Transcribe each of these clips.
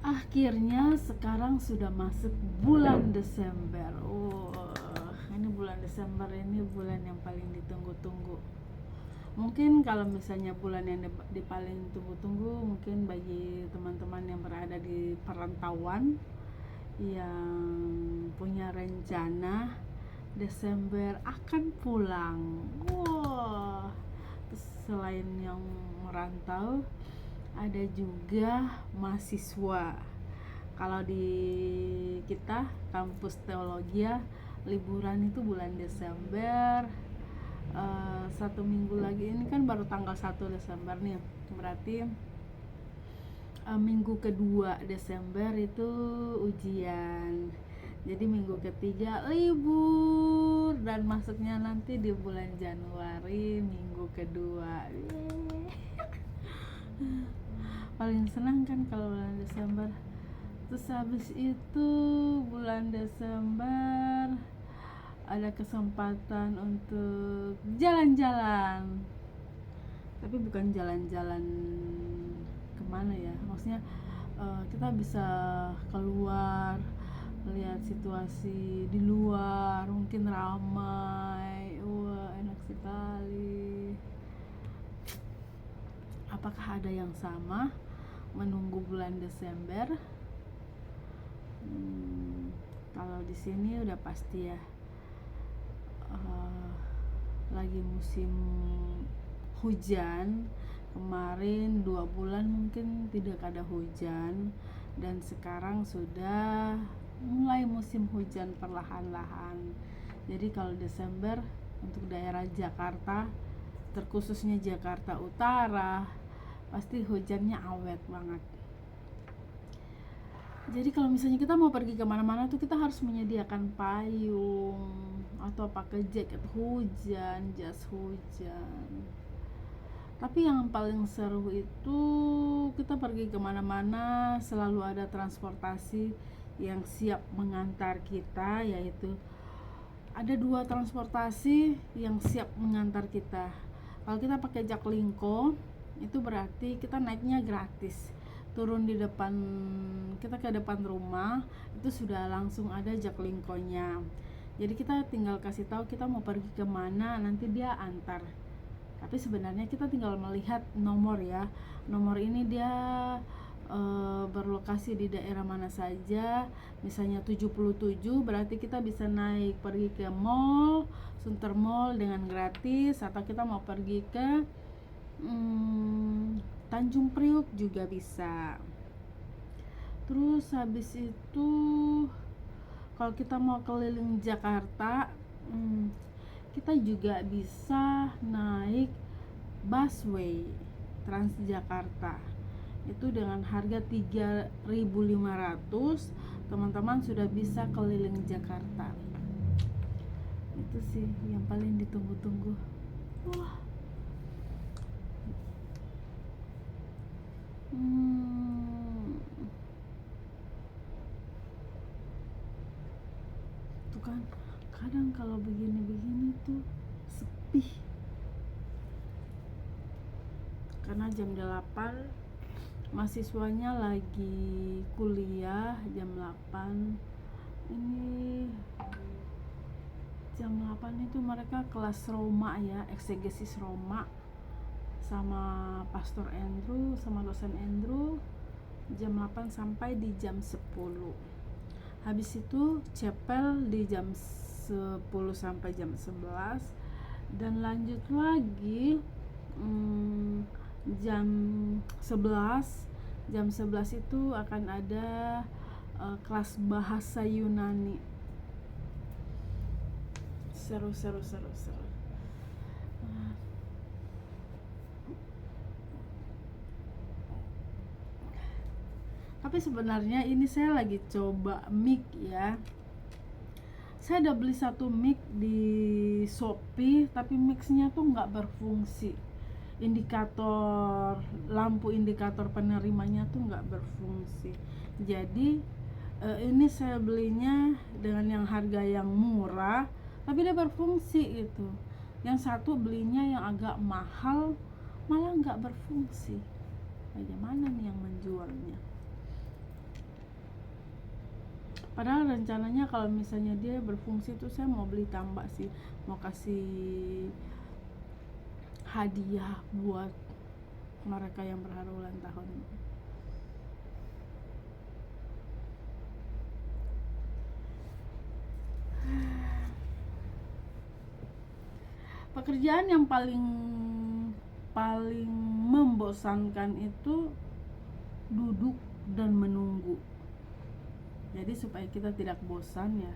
Akhirnya sekarang sudah masuk bulan Desember. Ini bulan Desember ini bulan yang paling ditunggu-tunggu. Mungkin kalau misalnya bulan yang paling tunggu-tunggu mungkin bagi teman-teman yang berada di perantauan yang punya rencana Desember akan pulang. Terus selain yang merantau, ada juga mahasiswa. Kalau di kita kampus teologi ya, liburan itu bulan Desember. 1 minggu lagi, ini kan baru tanggal 1 Desember nih, berarti minggu kedua Desember itu ujian. Jadi minggu ketiga libur dan masuknya nanti di bulan Januari minggu kedua. Paling senang kan kalau bulan Desember. Terus habis itu bulan Desember ada kesempatan untuk jalan-jalan, tapi bukan jalan-jalan kemana ya, maksudnya kita bisa keluar, lihat situasi di luar, mungkin ramai. Wah, enak sekali. Apakah ada yang sama menunggu bulan Desember? Kalau di sini udah pasti ya, lagi musim hujan. Kemarin 2 bulan mungkin tidak ada hujan, dan sekarang sudah mulai musim hujan perlahan-lahan. Jadi kalau Desember untuk daerah Jakarta, terkhususnya Jakarta Utara, pasti hujannya awet banget. Jadi kalau misalnya kita mau pergi kemana-mana tuh kita harus menyediakan payung atau pakai jaket hujan, jas hujan. Tapi yang paling seru itu kita pergi kemana-mana selalu ada transportasi yang siap mengantar kita, yaitu ada 2 transportasi yang siap mengantar kita. Kalau kita pakai Jaklingko itu berarti kita naiknya gratis. Turun di depan, kita ke depan rumah itu sudah langsung ada Jaklingkonya. Jadi kita tinggal kasih tahu kita mau pergi kemana, nanti dia antar. Tapi sebenarnya kita tinggal melihat nomor ya. Nomor ini dia berlokasi di daerah mana saja. Misalnya 77, berarti kita bisa naik pergi ke mall, Sunter Mall dengan gratis, atau kita mau pergi ke Tanjung Priuk juga bisa. Terus habis itu kalau kita mau keliling Jakarta, kita juga bisa naik busway Transjakarta. Itu dengan harga 3.500, teman-teman sudah bisa keliling Jakarta. Itu sih yang paling ditunggu-tunggu. Wah. Tuh kan, kadang kalau begini-begini tuh sepi. Karena jam 8 mahasiswanya lagi kuliah, jam 8. Ini jam 8 itu mereka kelas Roma ya, eksegesis Roma sama Pastor Andrew, sama dosen Andrew, jam 8 sampai di jam 10. Habis itu chapel di jam 10 sampai jam 11, dan lanjut lagi jam 11. Jam 11 itu akan ada kelas bahasa Yunani. Seru. Tapi sebenarnya ini saya lagi coba mic ya. Saya udah beli 1 mic di Shopee, tapi mixnya tuh nggak berfungsi. Lampu indikator penerimanya tuh nggak berfungsi. Jadi ini saya belinya dengan yang harga yang murah, tapi dia berfungsi gitu. Yang satu belinya yang agak mahal, malah nggak berfungsi. Bagaimana nih yang menjualnya? Padahal rencananya kalau misalnya dia berfungsi tuh saya mau beli tambak sih, mau kasih hadiah buat mereka yang berhari ulang tahun. Pekerjaan yang paling membosankan itu duduk dan menunggu. Jadi supaya kita tidak bosan ya,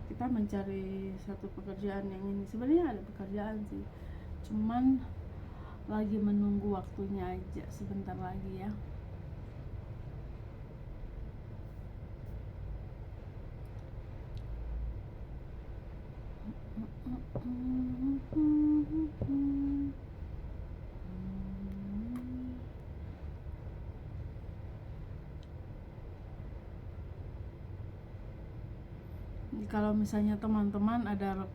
kita mencari satu pekerjaan yang ini. Sebenarnya ada pekerjaan sih, cuman lagi menunggu waktunya aja, sebentar lagi ya. Kalau misalnya teman-teman ada uh,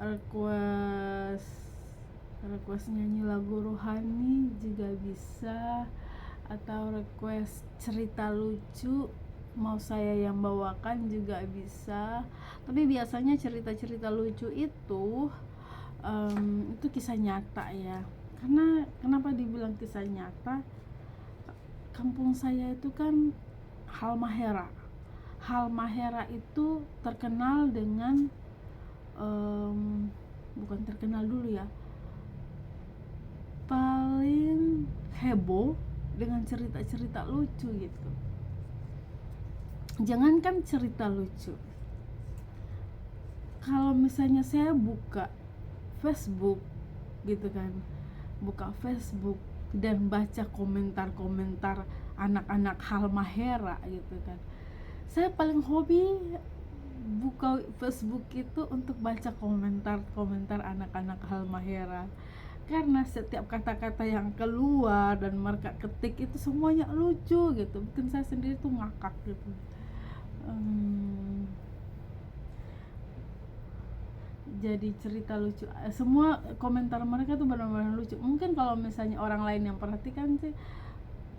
request nyanyi lagu rohani juga bisa, atau request cerita lucu mau saya yang bawakan juga bisa. Tapi biasanya cerita-cerita lucu itu kisah nyata ya. Karena kenapa dibilang kisah nyata? Kampung saya itu kan Halmahera. Halmahera itu terkenal dengan bukan terkenal dulu ya, paling heboh dengan cerita-cerita lucu gitu. Jangankan cerita lucu, kalau misalnya saya buka Facebook gitu kan, buka Facebook dan baca komentar-komentar anak-anak Halmahera gitu kan, saya paling hobi buka Facebook itu untuk baca komentar-komentar anak-anak Halmahera, karena setiap kata-kata yang keluar dan mereka ketik itu semuanya lucu gitu, bikin saya sendiri tuh ngakak gitu. Jadi cerita lucu, semua komentar mereka tuh benar-benar lucu. Mungkin kalau misalnya orang lain yang perhatikan sih,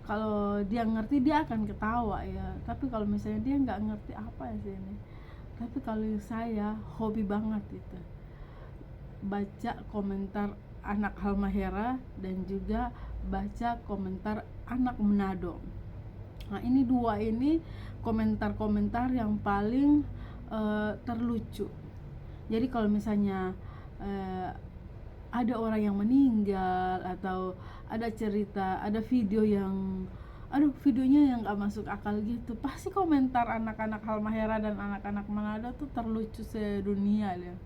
kalau dia ngerti dia akan ketawa ya, tapi kalau misalnya dia nggak ngerti apa ya sih ini. Tapi kalau saya hobi banget itu baca komentar anak Halmahera dan juga baca komentar anak Manado. Nah ini dua ini komentar-komentar yang paling terlucu. Jadi kalau misalnya ada orang yang meninggal, atau ada cerita, ada video yang videonya yang gak masuk akal gitu, pasti komentar anak-anak Halmahera dan anak-anak Manado tuh terlucu sedunia ya.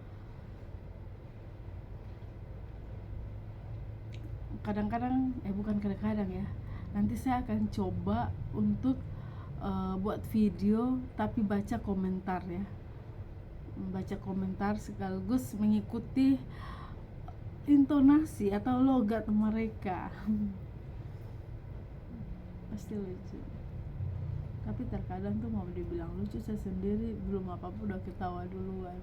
Kadang-kadang bukan kadang-kadang ya, nanti saya akan coba untuk buat video tapi baca komentar ya, baca komentar sekaligus mengikuti intonasi atau logat mereka. Pasti lucu. Tapi terkadang tuh mau dibilang lucu, saya sendiri belum apa-apa udah ketawa duluan.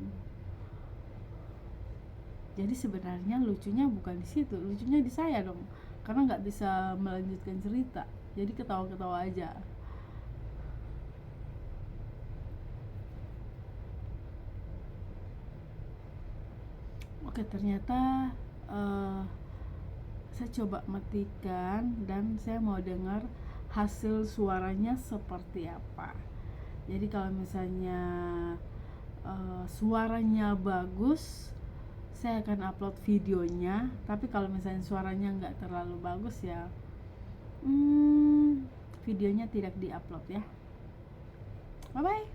Jadi sebenarnya lucunya bukan di situ, lucunya di saya dong, karena nggak bisa melanjutkan cerita, jadi ketawa-ketawa aja. Oke, ternyata saya coba matikan dan saya mau dengar hasil suaranya seperti apa. Jadi kalau misalnya suaranya bagus, saya akan upload videonya. Tapi kalau misalnya suaranya nggak terlalu bagus ya, videonya tidak diupload ya. Bye bye.